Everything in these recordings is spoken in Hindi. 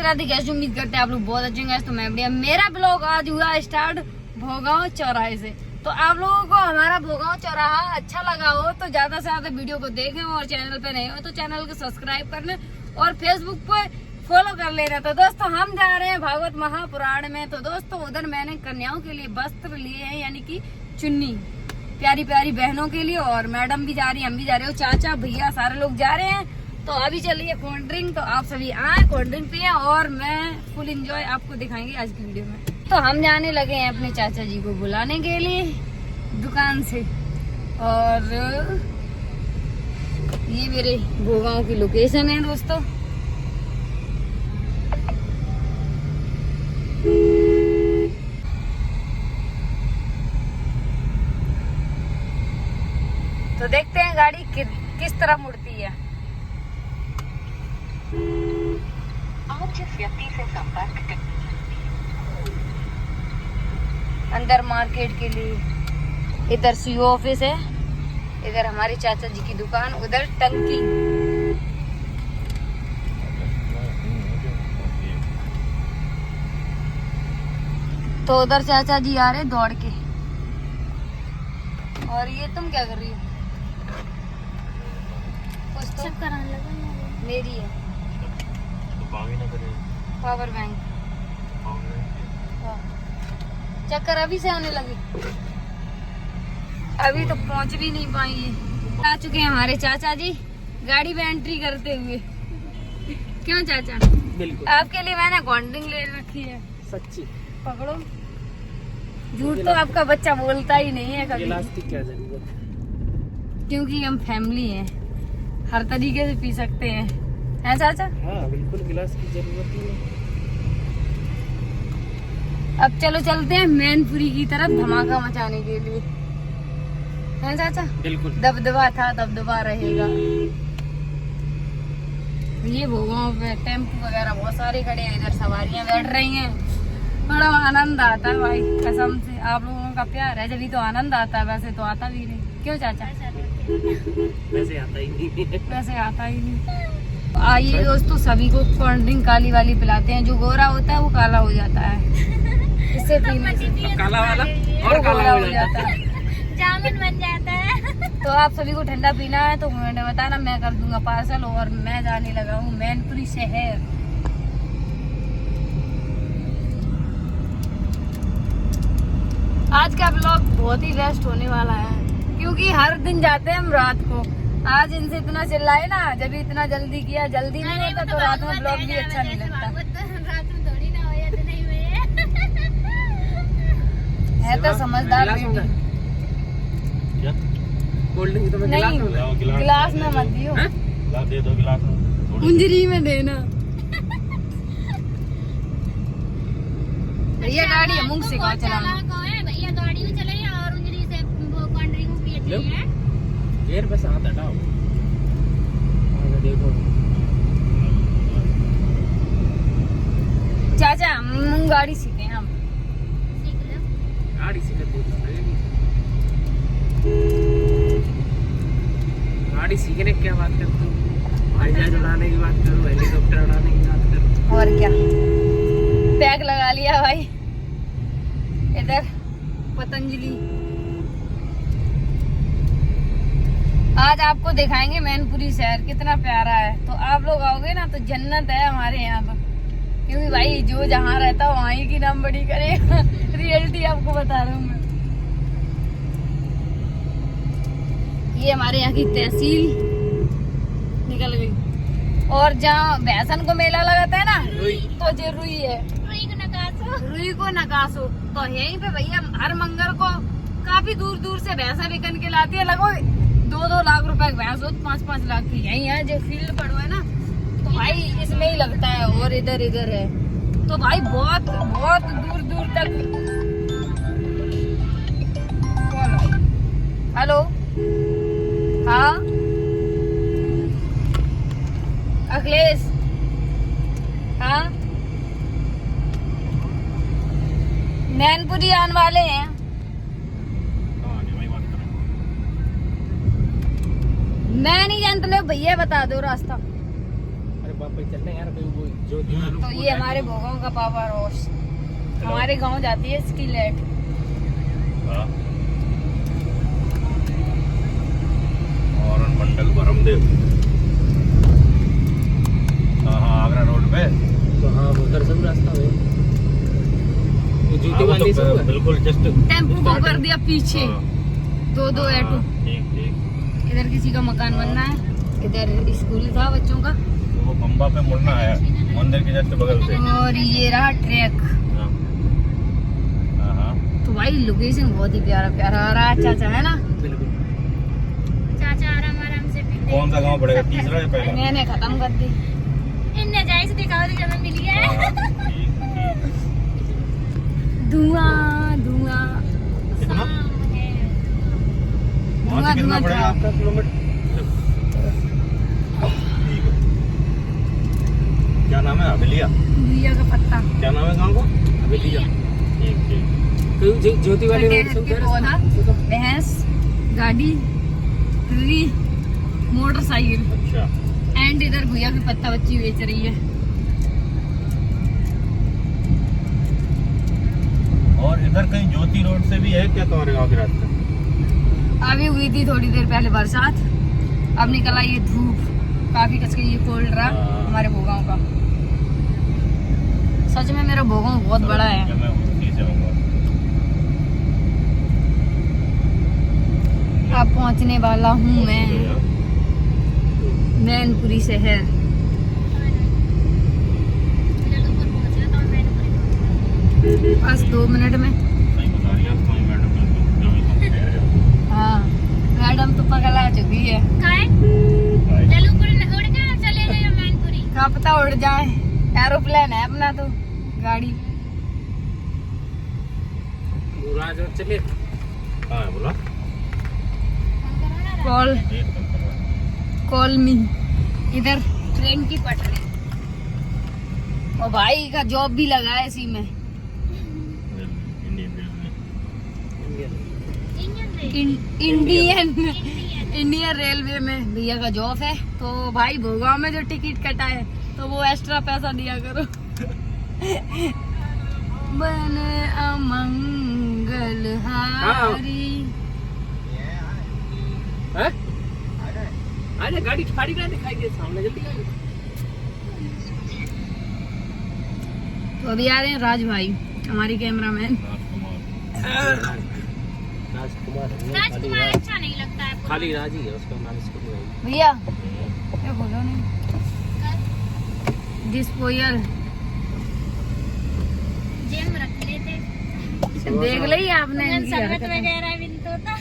राधे कैसे, उम्मीद करते हैं आप लोग बहुत अच्छे होंगे। तो मैं बढ़िया। मेरा ब्लॉग आज हुआ स्टार्ट भोगांव चौराहे से। तो आप लोगों को हमारा भोगांव चौराहा अच्छा लगा हो तो ज्यादा से ज्यादा वीडियो को देखें, और चैनल पे नहीं हो तो चैनल को सब्सक्राइब कर लें और फेसबुक पे फॉलो कर लेना। तो दोस्तों हम जा रहे हैं भागवत महापुराण में। तो दोस्तों उधर मैंने कन्याओं के लिए वस्त्र लिए हैं, यानी कि चुन्नी, प्यारी प्यारी बहनों के लिए। और मैडम भी जा रही है, हम भी जा रहे हो, चाचा भैया सारे लोग जा रहे हैं। तो अभी चलिए कोल्ड ड्रिंक, तो आप सभी आए कोल्ड ड्रिंक पिए और मैं फुल एंजॉय आपको दिखाएंगे आज की वीडियो में। तो हम जाने लगे हैं अपने चाचा जी को बुलाने के लिए दुकान से। और ये मेरे भोगांव की लोकेशन है दोस्तों। तो देखते हैं गाड़ी किस तरह मुड़ती है। आप जिस व्यक्ति से संपर्क अंदर मार्केट के लिए, इधर सीओ ऑफिस है, इधर हमारे चाचा जी की दुकान, उधर टंकी। तो उधर चाचा जी आ रहे दौड़ के। और ये तुम क्या कर रही हो? कुछ तो कराने लगा। मेरी है पावर बैंक। चक्कर अभी से आने लगी, अभी तो पहुंच भी नहीं पाई है। आ चुके हैं हमारे चाचा जी गाड़ी में एंट्री करते हुए। क्यों चाचा? बिल्कुल आपके लिए मैंने कोल्ड ड्रिंक ले रखी है। सच्ची पकड़ो, झूठ तो आपका बच्चा बोलता ही नहीं है कभी। गिलास की क्या जरूरत है? क्योंकि हम फैमिली हैं, हर तरीके से पी सकते हैं, हैं चाचा? हाँ बिल्कुल, गिलास की जरूरत ही नहीं। अब चलो चलते हैं मैनपुरी की तरफ धमाका मचाने के लिए, हैं चाचा? बिल्कुल दबदबा था, दबदबा रहेगा। ये भोगांव पे टेम्पो वगैरह बहुत सारे खड़े हैं, इधर सवारियां बैठ रही हैं। बड़ा आनंद आता है भाई, कसम से। आप लोगों का प्यार है जब तो आनंद आता है, वैसे तो आता भी नहीं। क्यों चाचा? वैसे आता ही नहीं। वैसे आता ही नहीं। आइए दोस्तों, सभी को कोल्ड ड्रिंक काली वाली पिलाते हैं। जो गोरा होता है वो काला हो जाता है, इससे पीने से काला वाला और काला हो जाता है, जामुन बन जाता है। तो आप सभी को ठंडा पीना है तो मैंने बताना, मैं कर दूंगा पार्सल। और मैं जाने लगा हूँ मैनपुरी शहर। आज का ब्लॉग बहुत ही बेस्ट होने वाला है, क्योंकि हर दिन जाते हैं हम रात को। आज इनसे इतना चिल्लाए ना, जब इतना जल्दी किया, जल्दी नहीं होता तो रात में ब्लॉग भी अच्छा नहीं लगता है। तो समझदार बेटी। कोल्ड ड्रिंक तो मैं नहीं, गिलास में मत दियो, दे दो गिलास में, उंजरी में देना। भैया गाड़ी है, मुंह से कहा चलाना। भैया गाड़ी में चले और उंगली से कोल्ड ड्रिंक पिए हैं। गियर पे साथ हटाओ। आगे देखो चाचा, हम गाड़ी सीखे हम। सीख लो। गाड़ी सीख गाड़ी सीखने की क्या बात करते हो? हवाई जहाज उड़ाने की बात करो, हेलीकॉप्टर उड़ाने की बात करो। और क्या, पैक लगा लिया भाई। इधर पतंजलि। आज आपको दिखाएंगे मैनपुरी शहर कितना प्यारा है। तो आप लोग आओगे ना तो जन्नत है हमारे यहाँ पर, क्योंकि भाई जो जहाँ रहता है वहीं की नाम बड़ी करेगा। रियलिटी आपको बता रहा हूँ मैं। ये हमारे यहाँ की तहसील निकल गई। और जहाँ भैसन को मेला लगाता है ना, तो जो रुई है, रुई को नकासो। तो यहीं पे भैया हर मंगल को काफी दूर दूर से भैंसा बिकन के लाती है। लगो 2-2 लाख रुपए भैंस हो, 5-5 लाख की। यही है जो फील्ड पड़ो है ना, तो भाई इसमें ही लगता है। और इधर इधर है तो भाई बहुत बहुत दूर दूर तक। हेलो, हाँ अखिलेश, हाँ मैनपुरी आने वाले हैं। मैं नहीं जानता, ले भैया बता दो रास्ता। अरे चलने यार कोई जो तो ये हमारे भोगांव का पावर हाउस, हमारे गांव जाती है इसकी लेट। हाँ। और मंडल बरमदेव। हाँ आगरा रोड पे। तो हाँ उधर सब रास्ता है। वो जूती हाँ, वो वाली तो सब बिल्कुल जस्ट टेम्पो को कर दिया पीछे, दो ऑटो। ठीक ठीक। इधर किसी का मकान बनना है, इधर स्कूल था बच्चों का, तो वो बम्बा पे मुड़ना है मंदिर के जस्ट बगल से। और ये रहा ट्रैक। हाँ हाँ। तो भाई लोकेशन बहुत ही प्यारा प्यारा आ रहा है, अच्छा है ना। चाचा आराम आराम से पीते। कौन सा गांव पड़ेगा, तीसरा या पहला? मैंने खत्म कर दी। इनने जाए से दिखाओ दी जब मिल गया है। ठीक ठीक। धुआं धुआं कितना? शाम है। वहाँ से कितना धुआं पड़ेगा था। आपका किलोमीटर? ठीक है। क्या नाम है? हवेलिया। भैया का पत्ता, क्या नाम है गांव का? हवेलिया। ठीक ठीक। ज्योति वाले पटेल के पौधा, भैंस, गाड़ी, ट्री, मोटरसाइकिल अच्छा। एंड इधर भैया की पत्ता बच्ची बेच रही है। और इधर कहीं ज्योति रोड से भी है क्या तुम्हारे गांव के रास्ते? अभी हुई थी थोड़ी देर पहले बरसात, अब निकला ये धूप, काफी कस के ये कोल्ड रहा हमारे भोगांव का। सच में मेरा भोगांव बहुत बड़ा है। मैं उसी से आऊंगा। अब पहुंचने वाला हूँ मैं मैनपुरी शहर। जलूपुर पहुंचे तो मैंने बस 2 मिनट में। सही बता रही है आप, कोई मैडम बिल्कुल जो भी तुम कह रहे हो। हाँ मैडम तो पगला चुकी है, काय भाई, जलूपुर उड़ के चले गए मैनपुरी। क्या पता उड़ जाए, एरोप्लेन है अपना तो गाड़ी। राज और चले। हाँ बोला। कॉल एक कम करवा। कॉल मी। इधर ट्रेन की पटरी, और भाई का जॉब भी लगा है इसी में, Indian railway. Indian Indian railway में भैया का जॉब है। तो भाई भोगांव में जो टिकट कटा है तो वो एक्स्ट्रा पैसा दिया करो। बने अमंगल हारी। हैं? अरे गाड़ी खाड़ी ना दिखाई दे सामने, जल्दी आ। तो अभी आ रहे हैं राज भाई, हमारी कैमरामैन। राजकुमार राजकुमार अच्छा नहीं लगता है। खाली राज ही है उसका नाम, इसको नहीं है। भैया ये बोलो नहीं, डिस्पोजल जेम रख लेते। देख ली आपने इनकी शरबत हरकतें। वगैरह भी तो था।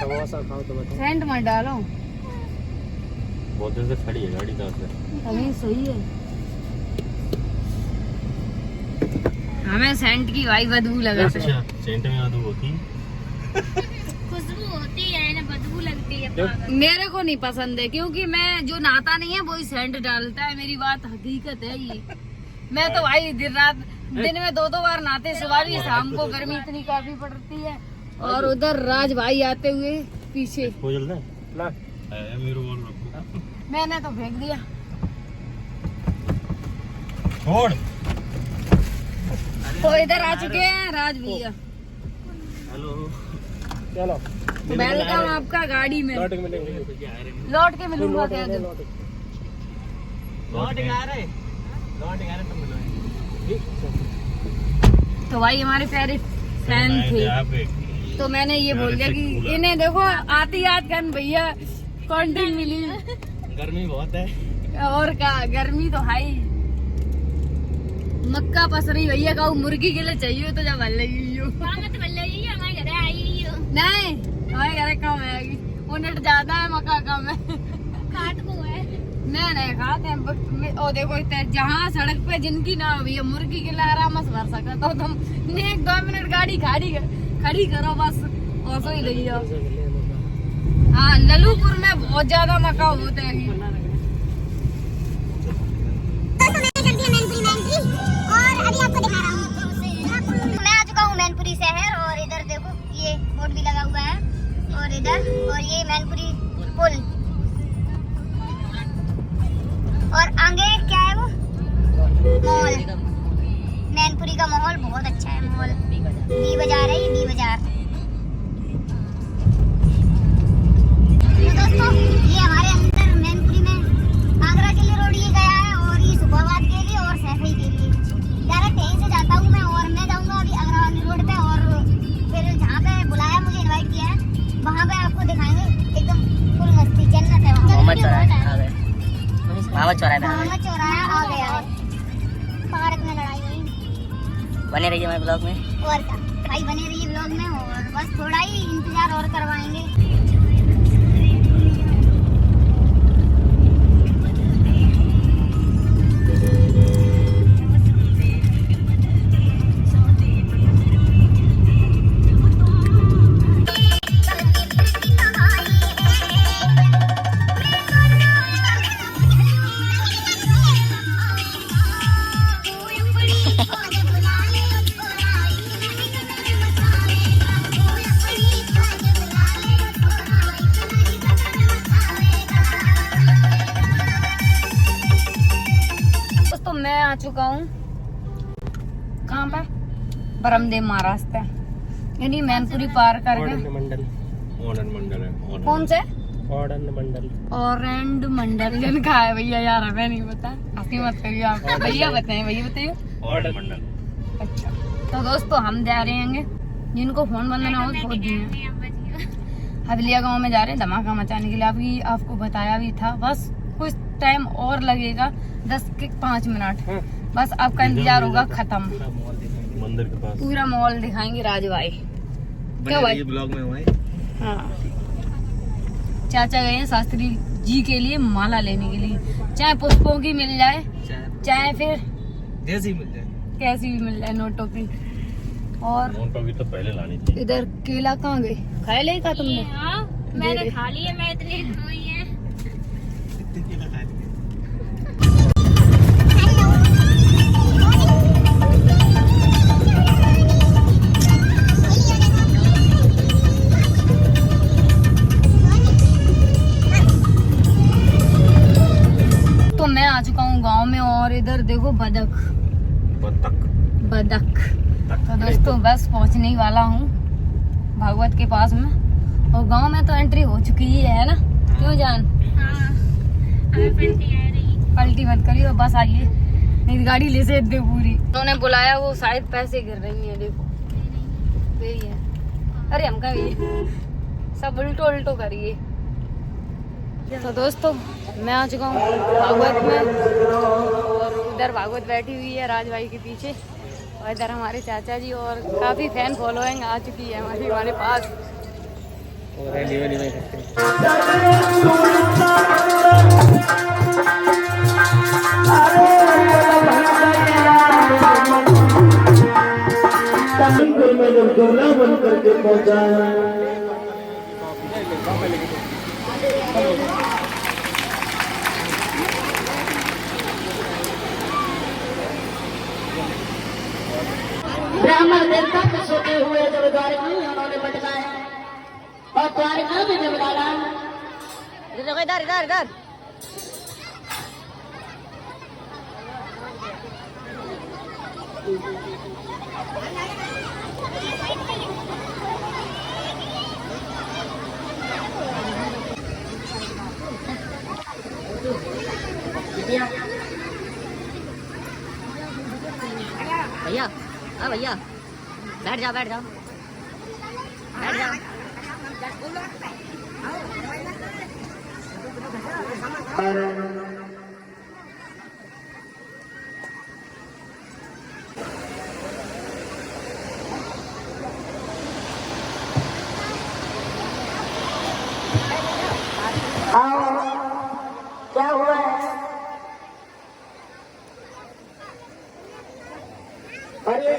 समोसा खाओ तो बताओ। सेंट मत डालो, बहुत देर से खड़ी है गाड़ी कहाँ से? अभी सही है। हमें सेंट की भाई बदबू लगा। अच्छा सेंट में आदू होती। खुशबू होती है ना, बदबू लगती है पागल। मेरे को नहीं पसंद है, क्योंकि मैं जो नहाता नहीं है वही सेंट डालता है। मेरी बात हकीकत है ये। मैं तो भाई दिन में 2-2 बार नहाते, सुबह भी शाम को। गर्मी इतनी काफी पड़ती है। और उधर राज भाई आते हुए पीछे, वो जल रहा ला। है मेरे बोल रखो। मैंने तो फेंक दिया। छोड़। तो इधर आ चुके हैं राज भैया। हेलो। चलो तो वेलकम आपका गाड़ी में। लौट के मिलेंगे। लौट के मिलूंगा क्या जो। लौट के आ रहे तुम मिलोगे। तो भाई हमारे प्यारे फैन थे, तो मैंने ये बोल दिया कि इन्हें देखो आती याद कर भैया कॉन्टिंग मिली। गर्मी बहुत है। और का गर्मी तो हाई, मक्का पस रही भैया का मुर्गी के लिए चाहिए तो जब लगी हाँ मत बोल रही है, हमारे घर आई हो। नहीं हमारे घर कम है, यूनिट ज्यादा है मक्का कम है। काट को है। नहीं खाते हैं ओ देखो जहाँ सड़क पे जिनकी ना हो भैया मुर्गी के लिए आराम से भर सकता तो तुम 1-2 मिनट गाड़ी खड़ी करो बस, और सो ही ले जाओ। हाँ ललूपुर में बहुत ज्यादा मक्का होते हैं। और अभी आपको दिखा रहा हूँ, मैं आ चुका हूँ मैनपुरी शहर। और इधर देखो ये बोर्ड भी लगा हुआ है, और इधर और ये मैनपुरी पुल, और आगे क्या है वो मोहम्मद चौराहे पे मोहम्मद चौराहा आ गया है। पार्क में लड़ाई हुई। बने रहिए हमारे ब्लॉग में। और क्या भाई, बने रहिए ब्लॉग में और बस थोड़ा ही इंतजार और करवाएंगे। दोस्तों मैं आ चुका हूँ कहाँ पे, बरमदेव महाराष्ट्र, यानी मैनपुरी पार करके। मंडल ऑनन मंडल है कौन से ऑर्डन मंडल ऑरेंड मंडल लिखा है भैया, यार हमें नहीं पता, हंसी मत करिए आप। भैया बताइए, भैया बताइए। ऑनन मंडल। अच्छा तो दोस्तों हम जा रहे हैं, जिनको फोन बंद ना हो तो बहुत दिए हदलिया गांव में जा रहे हैं धमाका मचाने के लिए। अभी आपको बताया भी था, बस कुछ टाइम और लगेगा, 10 के 5 मिनट, बस आपका इंतजार होगा खत्म। मंदिर के पास पूरा मॉल दिखाएंगे राजू भाई। क्या भाई ब्लॉग में हुआ है। हाँ, चाचा गए हैं शास्त्री जी के लिए माला लेने के लिए, चाहे पुष्पों की मिल जाए चाहे फिर जैसी मिल जाए, कैसी भी मिल जाए, नोटों की। और नोटों की तो पहले लानी थी। इधर केला कहाँ गए, खाए ले का तुमने? मैंने खा लिया, मैं इतनी हुई है। तो मैं आ चुका हूँ गांव में, और इधर देखो बदक बदक। तो दोस्तों बस पहुंचने ही वाला हूँ भागवत के पास में, और गांव में तो एंट्री हो चुकी ही है ना, क्यों जान? पलटी मत करियो, बस आइए, नहीं गाड़ी ले से दे पूरी। उन्होंने बुलाया, वो शायद पैसे गिर रही है, देखो यही है। अरे हम का ये सब उल्टो उल्टो करिए। तो दोस्तों मैं आ चुका हूँ भागवत में, और इधर भागवत बैठी हुई है राज भाई के पीछे, और इधर हमारे चाचा जी और काफी फैन फॉलोइंग आ चुकी है हमारे पास। और रैली वैली में करते हैं। ब्राह्मण देवता को सोते हुए जब द्वारका में उन्होंने भटकाया, और द्वारका में जब डाला, इधर इधर इधर इधर भैया, हाँ भैया, बैठ जाओ बैठ जाओ बैठ जाओ। क्या हुआ है? अरे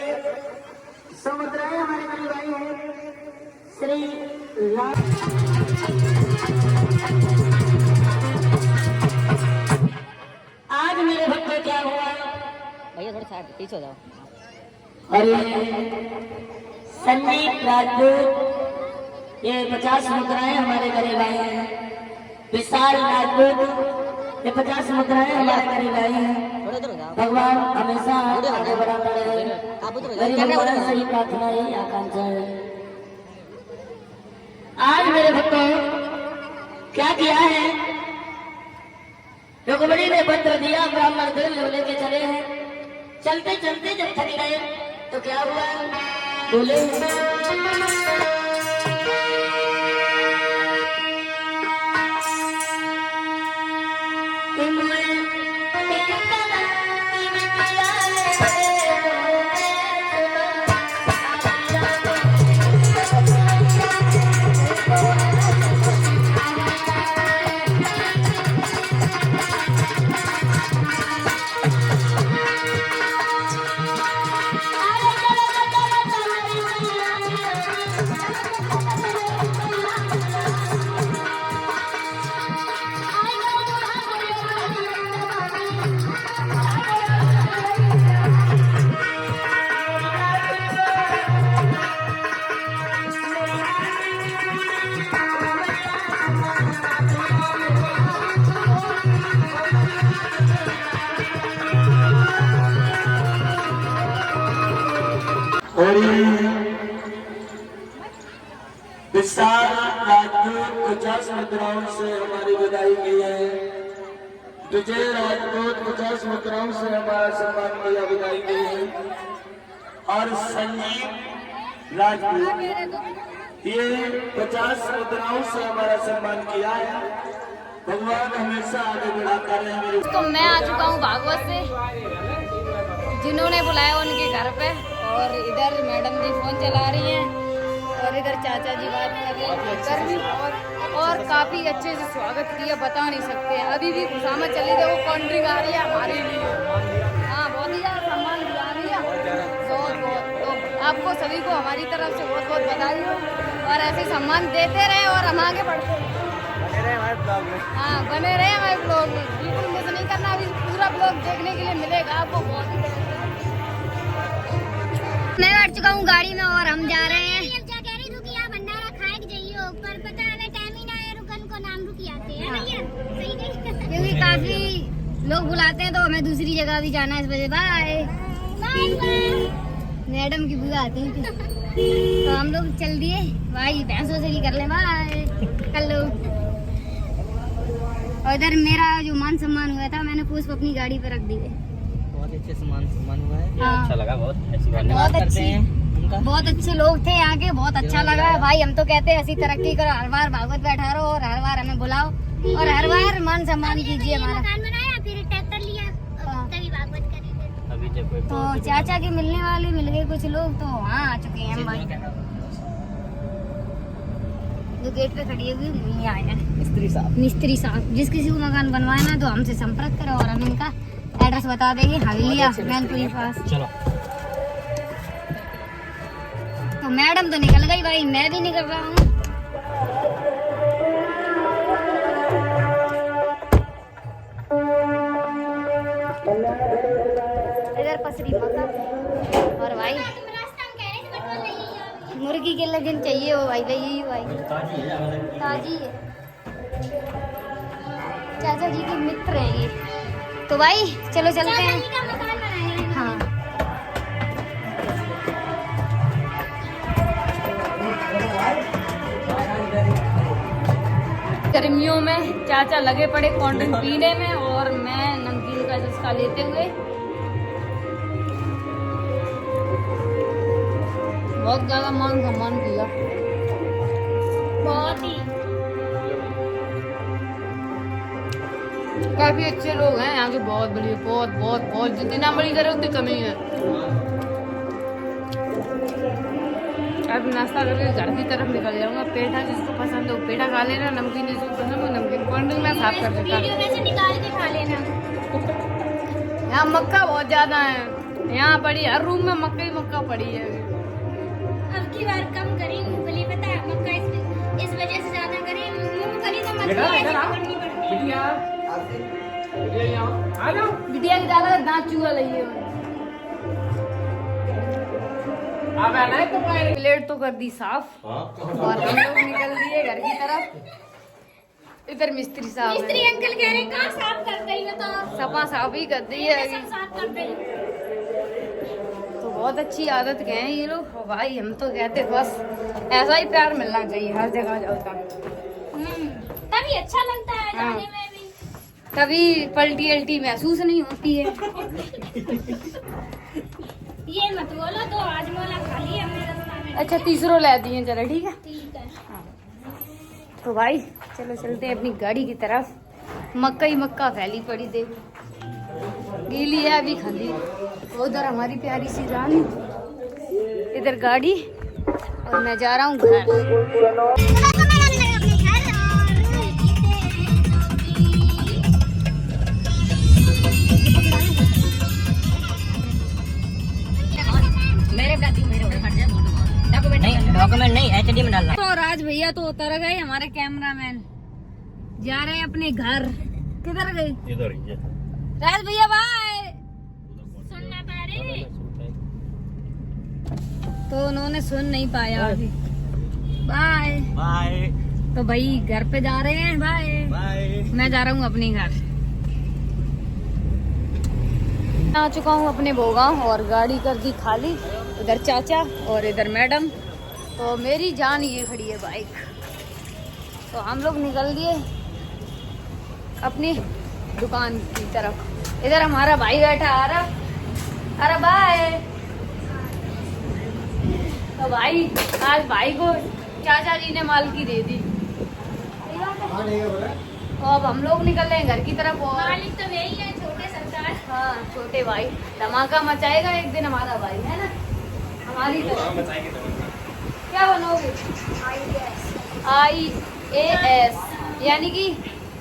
समुद्र है, हमारे बड़ी भाई है श्री राम। आज मेरे भक्त क्या हुआ? भैया थोड़ा साइड पीछे हो जाओ। अरे संदीप राजपूत, ये 50 मुद्राएं हमारे करीब आए हैं। विशाल राजपूत, ये 50 मुद्राएं हमारे करीब आई हैं। भगवान हमेशा आगे बढ़ाता रहे, मेरी भगवान से ही प्रार्थना है, आकांक्षा है। आज मेरे भक्तों क्या किया है? रुक्मिणी ने पत्र दिया, ब्राह्मण दिल लेके चले हैं। चलते चलते जब थक गए तो क्या हुआ? बोले विशाल राजपूत 50 मुद्राओं से हमारी विदाई की है। विजय राजपूत 50 मुद्राओं से हमारा सम्मान किया, विदाई की है। और संजीव राजपूत ये 50 मुद्राओं से हमारा सम्मान किया है। भगवान हमेशा आगे बढ़ाता रहे मेरे। तो मैं आ चुका हूँ भागवत से, जिन्होंने बुलाया उनके घर पे, और इधर मैडम जी फोन चला रही हैं और इधर चाचा जी बात कर रहे हैं और काफी अच्छे से स्वागत किया, बता नहीं सकते। अभी भी खुशामद चली गई, वो कॉन्ट्री आ रही है हमारे लिए। हाँ, बहुत ही ज्यादा सम्मान दिला रही है, बहुत बहुत। तो आपको सभी को हमारी तरफ से बहुत बहुत बधाई हो, और ऐसे सम्मान देते रहे और हम आगे बढ़ते रहे। हाँ, बने रहे हमारे ब्लॉग में, बिल्कुल मिस नहीं करना। अभी पूरा ब्लॉग देखने के लिए मिलेगा आपको बहुत ही। मैं बैठ चुका हूँ गाड़ी में और हम जा रहे हैं। अब क्या कह रही थी कि यहाँ भंडारा खाए के जाइए, पर पता है टाइम ही ना है, रुकन को नाम रुकी आते हैं भैया, सही नहीं। क्योंकि काफी लोग बुलाते हैं तो हमें दूसरी जगह भी जाना है इस वजह। बाय मैडम की बुआ आती है तो हम लोग चल दिए भाई, भैंसों से भी कर ले बाय कर लो। और इधर मेरा जो मान सम्मान हुआ था, मैंने पुष्प अपनी गाड़ी पे रख दी है। बहुत अच्छे सम्मान हुआ है। हाँ। अच्छा लगा बहुत, ऐसी बात बहुत करते अच्छी, हैं उनका। बहुत अच्छे लोग थे यहाँ के, बहुत अच्छा लगा है भाई। हम तो कहते हैं ऐसी तरक्की करो, हर बार भागवत बैठा रहो और हर बार हमें बुलाओ और हर बार मान सम्मान कीजिए हमारा। मकान बनाया, फिर ट्रैक्टर लिया, हाँ। तभी भागवत करी। अभी जब कोई तो चाचा के मिलने वाले मिल गए कुछ लोग, तो वहाँ आ चुके हैं हम भाई। जो गेट पे खड़ी हुई वहीं आए हैं मिस्त्री साहब। जिस किसी को मकान बनवाना है तो हमसे संपर्क करो और हम इनका एड्रेस बता देंगे। हवेलिया मैनपुरी पास। चलो तो मैडम तो निकल गई भाई, मैं भी निकल रहा हूँ। इधर पसरी मक्का और भाई मुर्गी के लगन चाहिए हो भाई, यही भाई ताजी है। चाचा जी के मित्र हैं ये। तो भाई चलो चलते हैं। हाँ, गर्मियों में चाचा लगे पड़े कोल्ड ड्रिंक पीने में और मैं नमकीन का चस्का लेते हुए। बहुत ज्यादा मान सम्मान किया, बहुत ही। काफी अच्छे लोग हैं यहाँ के, बहुत बढ़िया, बहुत बहुत बहुत। जितना बड़ी करे उतनी कमी है। अब नाश्ता करके घर की तरफ निकल जाऊंगा। पेठा जिसको पसंद है वो पेठा खा लेना, नमकीन जिसको पसंद है वो नमकीन। कोल्ड ड्रिंक मैं साफ कर देता। वीडियो में से निकाल के खा लेना। यहाँ मक्का बहुत ज्यादा है, यहाँ पड़ी हर रूम में मक्का ही मक्का पड़ी है। अब की बार कम करी मूंगफली, पता है मक्का इस वजह से ज्यादा करी। मूंगफली तो मत पकड़नी पड़ती है। बिटिया की ज्यादा दांत चूहा लगी प्लेट तो कर दी साफ और हम लोग निकल दिए घर की तरफ। इधर मिस्त्री साहब हैं। मिस्त्री अंकल कह रहे कहाँ साफ कर रही हो, तो सपा साफ ही कर दी है सब साफ कर रही। तो बहुत अच्छी आदत के हैं ये लोग। और भाई हम तो कहते बस ऐसा ही प्यार मिलना चाहिए हर जगह जाओ तभी अच्छा लगता है जाने में भी। तभी पलटी अल्टी महसूस नहीं होती है। ये मत बोलो, तो आज मोला खा लिया हमने रास्ता में। अच्छा, तीसरो ले दिए, चलो ठीक है। ठीक है। तो भाई चलो चलते हैं अपनी गाड़ी की तरफ। मक्का ही मक्का फैली पड़ी, देख गीली है अभी खाली। उधर हमारी प्यारी सी रानी, इधर गाड़ी, और मैं जा रहा हूँ घर। डॉक्यूमेंट नहीं, एचडी में डालना। तो राज भैया तो उतर गए, हमारे कैमरामैन जा रहे हैं अपने घर। किधर गए इधर ही है। राज भैया? बाय। सुनना पा रहे तो उन्होंने सुन नहीं पाया अभी। बाय बाय तो भाई घर पे जा रहे हैं। Bye bye. मैं जा रहा हूँ अपने घर। आ चुका हूँ अपने भोगांव और गाड़ी कर दी खाली। इधर चाचा और इधर मैडम। तो मेरी जान ये खड़ी है बाइक। तो हम लोग निकल दिए अपनी दुकान की तरफ। इधर हमारा भाई बैठा आ रहा। अरे बाय। तो भाई आज भाई को चाचा जी ने मालकी दे दी। तो अब हम लोग निकल रहे हैं घर की तरफ। और मालिक तो यही है, छोटे सरकार। हाँ, छोटे भाई धमाका मचाएगा एक दिन हमारा भाई, है ना? हमारी तरफ क्या बनोगे? IAS, यानी कि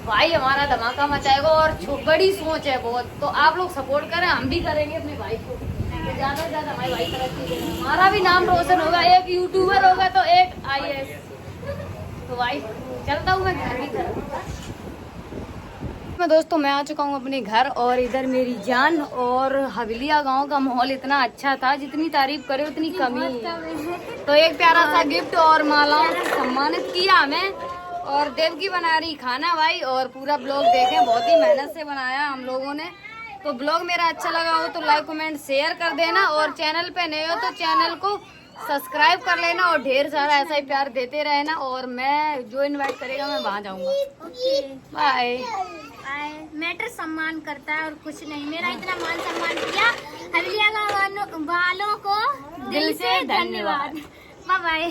भाई हमारा धमाका मचाएगा। और बड़ी सोच है बहुत, तो आप लोग सपोर्ट करें, हम भी करेंगे अपने भाई को। तो ज्यादा से ज्यादा हमारी भाई तरक्की करें, हमारा भी नाम रोशन होगा। एक यूट्यूबर होगा तो एक IAS। तो भाई चलता हूँ मैं घर की तरफ। मैं दोस्तों मैं आ चुका हूँ अपने घर। और इधर मेरी जान। और हवेलिया गांव का माहौल इतना अच्छा था, जितनी तारीफ करे उतनी कमी। तो एक प्यारा सा गिफ्ट और मालाओं से सम्मानित किया हमें। और देवकी बना रही खाना भाई। और पूरा ब्लॉग देखें, बहुत ही मेहनत से बनाया हम लोगों ने। तो ब्लॉग मेरा अच्छा लगा हो तो लाइक कमेंट शेयर कर देना। और चैनल पे नए हो तो चैनल को सब्सक्राइब कर लेना। और ढेर सारा ऐसा ही प्यार देते रहना। और मैं जो इनवाइट करेगा मैं वहाँ जाऊँगा। Okay bye. मैटर सम्मान करता है और कुछ नहीं। मेरा इतना मान सम्मान किया, हवेलिया गाँव वालों को दिल से धन्यवाद। Bye bye.